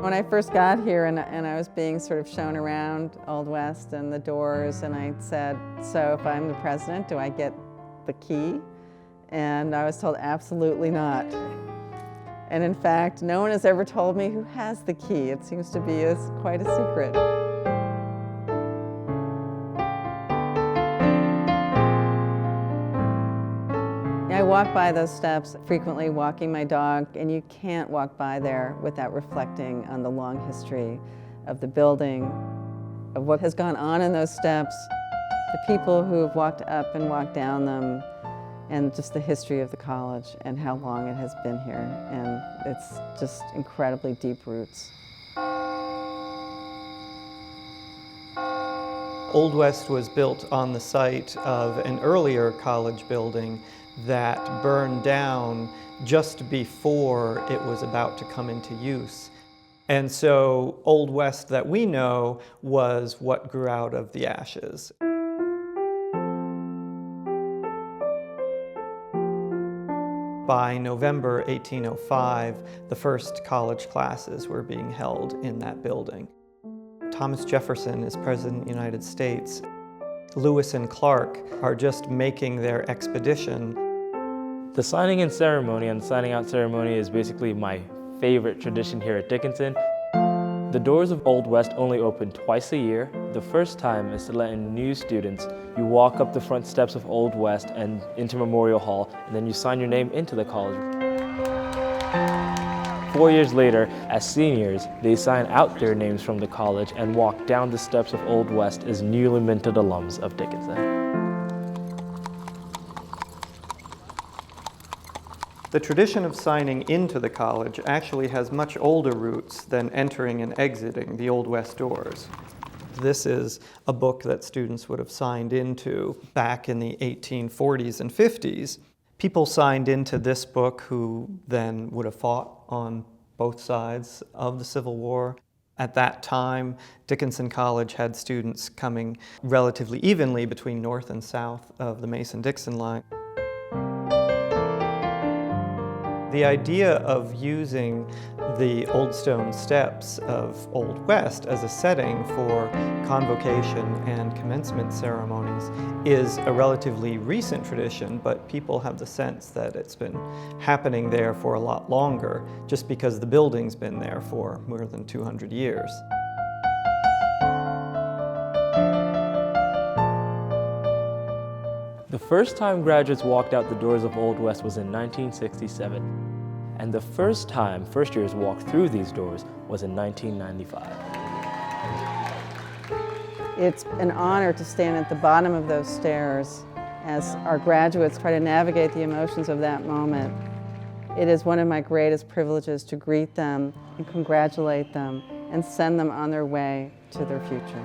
When I first got here and I was being sort of shown around Old West and the doors, and I said, so if I'm the president, do I get the key? And I was told, absolutely not. And in fact, no one has ever told me who has the key. It seems to be quite a secret. I walk by those steps frequently, walking my dog, and you can't walk by there without reflecting on the long history of the building, of what has gone on in those steps, the people who have walked up and walked down them, and just the history of the college and how long it has been here. And it's just incredibly deep roots. Old West was built on the site of an earlier college building that burned down just before it was about to come into use. And so Old West that we know was what grew out of the ashes. By November 1805, the first college classes were being held in that building. Thomas Jefferson is President of the United States. Lewis and Clark are just making their expedition. The signing in ceremony and the signing out ceremony is basically my favorite tradition here at Dickinson. The doors of Old West only open twice a year. The first time is to let in new students. You walk up the front steps of Old West and into Memorial Hall, and then you sign your name into the college. 4 years later, as seniors, they sign out their names from the college and walk down the steps of Old West as newly minted alums of Dickinson. The tradition of signing into the college actually has much older roots than entering and exiting the Old West doors. This is a book that students would have signed into back in the 1840s and 50s. People signed into this book who then would have fought on both sides of the Civil War. At that time, Dickinson College had students coming relatively evenly between north and south of the Mason-Dixon line. The idea of using the old stone steps of Old West as a setting for convocation and commencement ceremonies is a relatively recent tradition, but people have the sense that it's been happening there for a lot longer, just because the building's been there for more than 200 years. The first time graduates walked out the doors of Old West was in 1967. And the first time first years walked through these doors was in 1995. It's an honor to stand at the bottom of those stairs as our graduates try to navigate the emotions of that moment. It is one of my greatest privileges to greet them and congratulate them and send them on their way to their future.